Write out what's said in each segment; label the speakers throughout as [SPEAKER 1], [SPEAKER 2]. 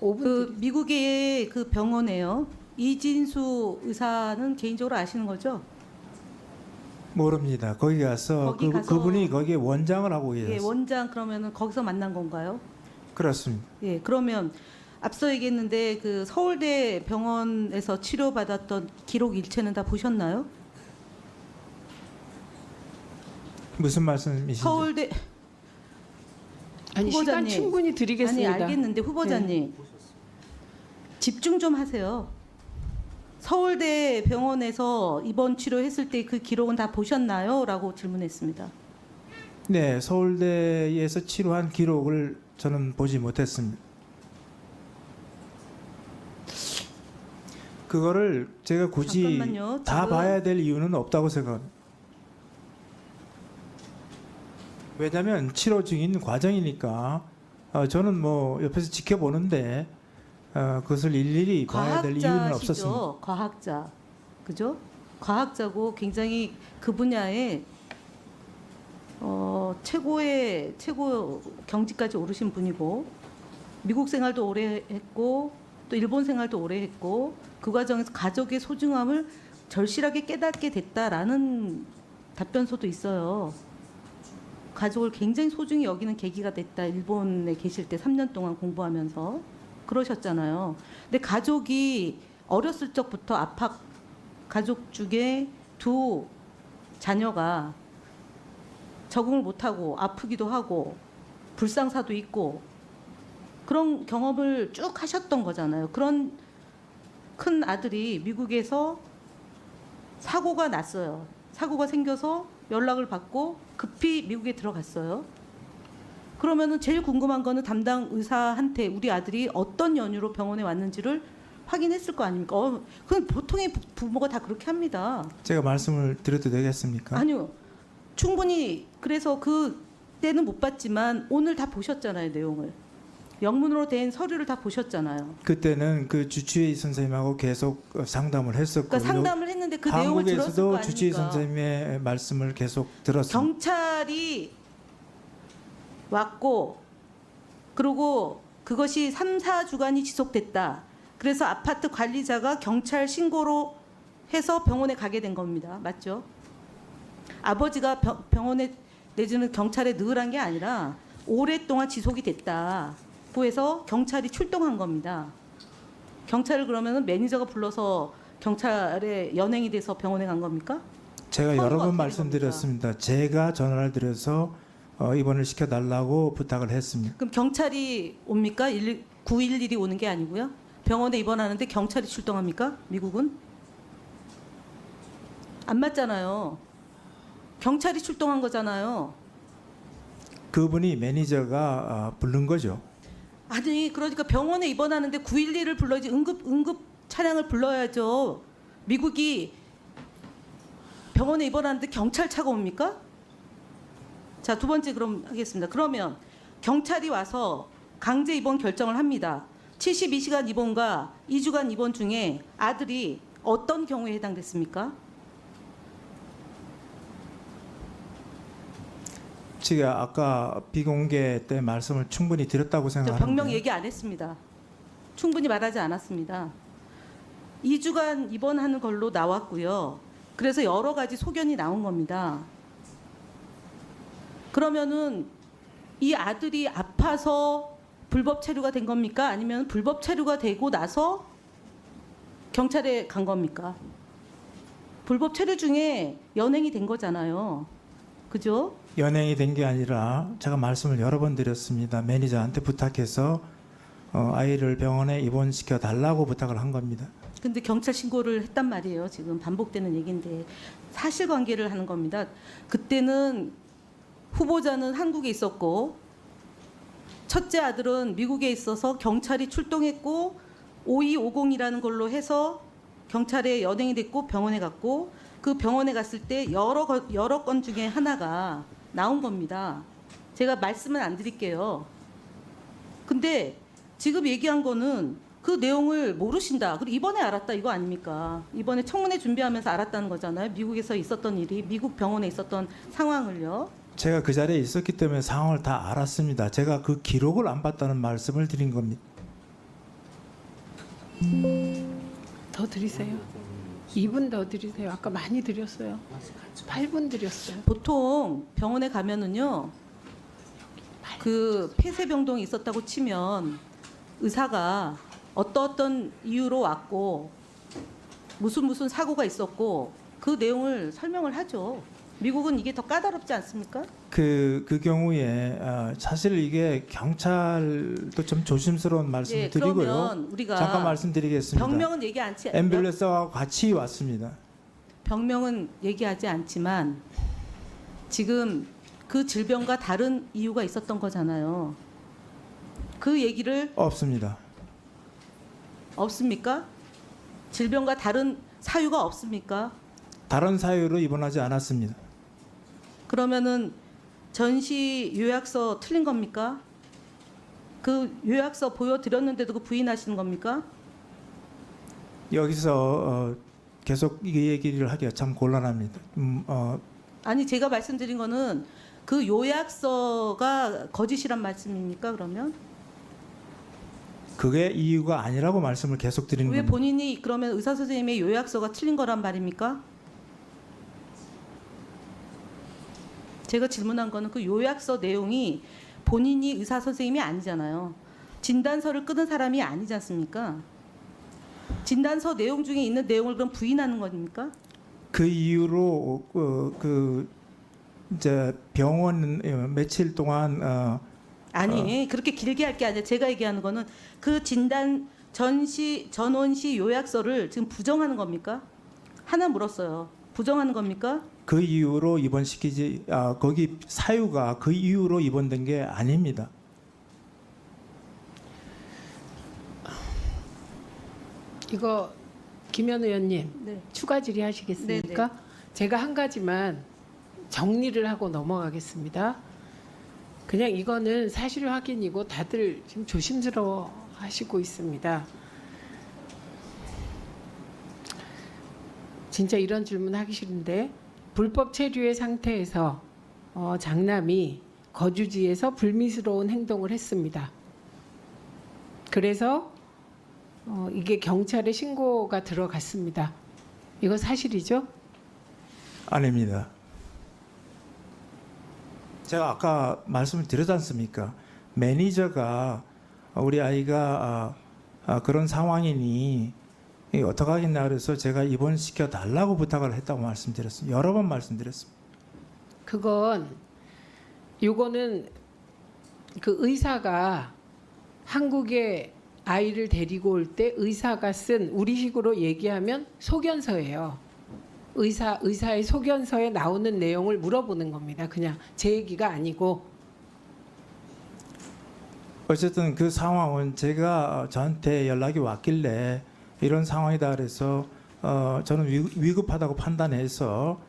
[SPEAKER 1] 5분
[SPEAKER 2] 그 미국의 그 병원에요. 이진수 의사는 개인적으로 아시는 거죠?
[SPEAKER 3] 모릅니다. 거기 가서,
[SPEAKER 2] 거기 가서-
[SPEAKER 3] 그분이 거기에 원장을 하고
[SPEAKER 2] 예,
[SPEAKER 3] 계셨어요.
[SPEAKER 2] 원장 그러면은 거기서 만난 건가요?
[SPEAKER 3] 그렇습니다.
[SPEAKER 2] 예, 그러면 앞서 얘기했는데 그 서울대 병원에서 치료받았던 기록 일체는 다 보셨나요?
[SPEAKER 3] 무슨 말씀이신지.
[SPEAKER 2] 서울대
[SPEAKER 1] 아니 시간
[SPEAKER 2] 후보자님.
[SPEAKER 1] 충분히 드리겠습니다.
[SPEAKER 2] 아니 알겠는데 후보자님 집중 좀 하세요. 서울대 병원에서 입원 치료했을 때 그 기록은 다 보셨나요? 라고 질문했습니다.
[SPEAKER 3] 네, 서울대에서 치료한 기록을 저는 보지 못했습니다. 그거를 제가 굳이
[SPEAKER 2] 잠깐만요.
[SPEAKER 3] 다
[SPEAKER 2] 지금-
[SPEAKER 3] 봐야 될 이유는 없다고 생각합니다. 왜냐하면 치료 중인 과정이니까 저는 뭐 옆에서 지켜보는데 그것을 일일이 봐야 될 이유는 없었습니다.
[SPEAKER 2] 과학자시죠. 과학자. 그죠? 과학자고 굉장히 그 분야에 최고 경지까지 오르신 분이고 미국 생활도 오래 했고 또 일본 생활도 오래 했고 그 과정에서 가족의 소중함을 절실하게 깨닫게 됐다라는 답변서도 있어요. 가족을 굉장히 소중히 여기는 계기가 됐다. 일본에 계실 때 3년 동안 공부하면서 그러셨잖아요. 근데 가족이 어렸을 적부터 압박, 가족 중에 두 자녀가 적응을 못하고 아프기도 하고 불상사도 있고 그런 경험을 쭉 하셨던 거잖아요. 그런 큰 아들이 미국에서 사고가 났어요. 사고가 생겨서 연락을 받고 급히 미국에 들어갔어요. 그러면은 제일 궁금한 거는 담당 의사한테 우리 아들이 어떤 연유로 병원에 왔는지를 확인했을 거 아닙니까? 그건 보통의 부모가 다 그렇게 합니다.
[SPEAKER 3] 제가 말씀을 드려도 되겠습니까?
[SPEAKER 2] 아니요. 충분히 그래서 그 때는 못 봤지만 오늘 다 보셨잖아요, 내용을. 영문으로 된 서류를 다 보셨잖아요.
[SPEAKER 3] 그때는 그 주치의 선생님하고 계속 상담을 했었고
[SPEAKER 2] 그러니까 상담을 했는데 그 내용을 들었을 거
[SPEAKER 3] 한국에서도
[SPEAKER 2] 아닙니까?
[SPEAKER 3] 주치의 선생님의 말씀을 계속 들었습니다.
[SPEAKER 2] 경찰이 왔고 그리고 그것이 3, 4주간이 지속됐다. 그래서 아파트 관리자가 경찰 신고로 해서 병원에 가게 된 겁니다. 맞죠? 아버지가 병원에 내지는 경찰에 늘 한 게 아니라 오랫동안 지속이 됐다고 해서 경찰이 출동한 겁니다. 경찰을 그러면은 매니저가 불러서 경찰에 연행이 돼서 병원에 간 겁니까?
[SPEAKER 3] 제가
[SPEAKER 2] 서류가
[SPEAKER 3] 여러 번
[SPEAKER 2] 어떻게
[SPEAKER 3] 말씀드렸습니다. 제가 전화를 드려서 입원을 시켜달라고 부탁을 했습니다.
[SPEAKER 2] 그럼 경찰이 옵니까? 911이 오는 게 아니고요? 병원에 입원하는데 경찰이 출동합니까? 미국은? 안 맞잖아요. 경찰이 출동한 거잖아요.
[SPEAKER 3] 그분이 매니저가 부른 거죠.
[SPEAKER 2] 아니 그러니까 병원에 입원하는데 911을 불러야지 응급 차량을 불러야죠. 미국이 병원에 입원하는데 경찰차가 옵니까? 자, 두 번째 그럼 하겠습니다. 그러면 경찰이 와서 강제 입원 결정을 합니다. 72시간 입원과 2주간 입원 중에 아들이 어떤 경우에 해당됐습니까?
[SPEAKER 3] 제가 아까 비공개 때 말씀을 충분히 드렸다고
[SPEAKER 2] 저
[SPEAKER 3] 생각하는데
[SPEAKER 2] 병명 얘기 안 했습니다. 충분히 말하지 않았습니다. 2주간 입원하는 걸로 나왔고요. 그래서 여러 가지 소견이 나온 겁니다. 그러면은 이 아들이 아파서 불법 체류가 된 겁니까? 아니면 불법 체류가 되고 나서 경찰에 간 겁니까? 불법 체류 중에 연행이 된 거잖아요. 그죠?
[SPEAKER 3] 연행이 된 게 아니라 제가 말씀을 여러 번 드렸습니다. 매니저한테 부탁해서 아이를 병원에 입원시켜 달라고 부탁을 한 겁니다.
[SPEAKER 2] 근데 경찰 신고를 했단 말이에요. 지금 반복되는 얘기인데 사실관계를 하는 겁니다. 그때는 후보자는 한국에 있었고 첫째 아들은 미국에 있어서 경찰이 출동했고 5250이라는 걸로 해서 경찰에 연행이 됐고 병원에 갔고 그 병원에 갔을 때 여러 건 중에 하나가 나온 겁니다. 제가 말씀은 안 드릴게요. 근데 지금 얘기한 거는 그 내용을 모르신다. 그리고 이번에 알았다 이거 아닙니까? 이번에 청문회 준비하면서 알았다는 거잖아요. 미국에서 있었던 일이 미국 병원에 있었던 상황을요.
[SPEAKER 3] 제가 그 자리에 있었기 때문에 상황을 다 알았습니다. 제가 그 기록을 안 봤다는 말씀을 드린 겁니다.
[SPEAKER 1] 더 드리세요. 2분 더 드리세요. 아까 많이 드렸어요. 8분 드렸어요.
[SPEAKER 2] 보통 병원에 가면은요, 그 폐쇄병동이 있었다고 치면 의사가 어떤 이유로 왔고 무슨 사고가 있었고 그 내용을 설명을 하죠. 미국은 이게 더 까다롭지 않습니까?
[SPEAKER 3] 그 경우에 사실 이게 경찰도 좀 조심스러운 말씀을
[SPEAKER 2] 예,
[SPEAKER 3] 드리고요.
[SPEAKER 2] 그러면 우리가
[SPEAKER 3] 잠깐 말씀드리겠습니다.
[SPEAKER 2] 병명은 얘기 않지
[SPEAKER 3] 앰뷸런스와 같이 왔습니다.
[SPEAKER 2] 병명은 얘기하지 않지만 지금 그 질병과 다른 이유가 있었던 거잖아요. 그 얘기를
[SPEAKER 3] 없습니다.
[SPEAKER 2] 없습니까? 질병과 다른 사유가 없습니까?
[SPEAKER 3] 다른 사유로 입원하지 않았습니다.
[SPEAKER 2] 그러면은 전시 요약서 틀린 겁니까? 그 요약서 보여드렸는데도 그 부인하시는 겁니까?
[SPEAKER 3] 여기서 계속 이 얘기를 하기가 참 곤란합니다.
[SPEAKER 2] 아니 제가 말씀드린 거는 그 요약서가 거짓이란 말씀입니까? 그러면
[SPEAKER 3] 그게 이유가 아니라고 말씀을 계속 드리는
[SPEAKER 2] 왜
[SPEAKER 3] 겁니다.
[SPEAKER 2] 본인이 그러면 의사 선생님의 요약서가 틀린 거란 말입니까? 제가 질문한 거는 그 요약서 내용이 본인이 의사 선생님이 아니잖아요. 진단서를 끄는 사람이 아니지 않습니까? 진단서 내용 중에 있는 내용을 그럼 부인하는 겁니까?
[SPEAKER 3] 그 이유로 이제 병원 며칠 동안
[SPEAKER 2] 아니 그렇게 길게 할 게 아니라 제가 얘기하는 거는 그 진단 전원시 요약서를 지금 부정하는 겁니까? 하나 물었어요. 부정하는 겁니까?
[SPEAKER 3] 그 이유로 입원시키지 거기 사유가 그 이유로 입원된 게 아닙니다.
[SPEAKER 1] 이거 김현 의원님
[SPEAKER 2] 네.
[SPEAKER 1] 추가 질의하시겠습니까? 제가 한 가지만 정리를 하고 넘어가겠습니다. 그냥 이거는 사실 확인이고 다들 지금 조심스러워 하시고 있습니다. 진짜 이런 질문 하기 싫은데 불법 체류의 상태에서 장남이 거주지에서 불미스러운 행동을 했습니다. 그래서 이게 경찰에 신고가 들어갔습니다. 이거 사실이죠?
[SPEAKER 3] 아닙니다. 제가 아까 말씀을 드렸지 않습니까? 매니저가 우리 아이가 그런 상황이니 어떻게 하겠나 그래서 제가 입원시켜 달라고 부탁을 했다고 말씀드렸습니다. 여러 번 말씀드렸습니다.
[SPEAKER 1] 요거는 그 의사가 한국에 아이를 데리고 올 때 의사가 쓴 우리식으로 얘기하면 소견서예요. 의사의 소견서에 나오는 내용을 물어보는 겁니다. 그냥 제 얘기가 아니고.
[SPEAKER 3] 어쨌든 그 상황은 제가 저한테 연락이 왔길래 이런 상황이다 그래서 저는 위급하다고 판단해서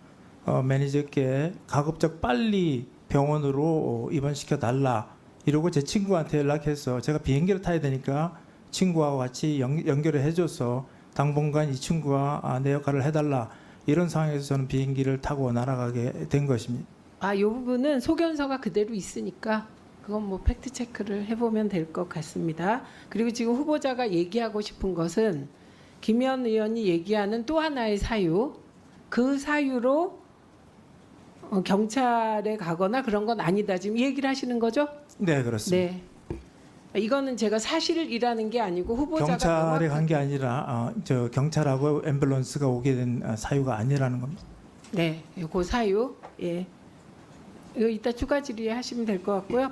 [SPEAKER 3] 매니저께 가급적 빨리 병원으로 입원시켜 달라 이러고 제 친구한테 연락해서 제가 비행기를 타야 되니까 친구하고 같이 연결을 해줘서 당분간 이 친구가 내 역할을 해달라 이런 상황에서 저는 비행기를 타고 날아가게 된 것입니다.
[SPEAKER 1] 이 부분은 소견서가 그대로 있으니까 그건 뭐 팩트 체크를 해보면 될 것 같습니다. 그리고 지금 후보자가 얘기하고 싶은 것은 김현 의원이 얘기하는 또 하나의 사유, 그 사유로 경찰에 가거나 그런 건 아니다. 지금 이 얘기를 하시는 거죠?
[SPEAKER 3] 네, 그렇습니다.
[SPEAKER 1] 네. 이거는 제가 사실이라는 게 아니고 후보자가
[SPEAKER 3] 경찰에 간 게 아니라 저 경찰하고 앰뷸런스가 오게 된 사유가 아니라는 겁니다.
[SPEAKER 1] 네, 그 사유. 예. 이거 이따 추가 질의하시면 될 것 같고요.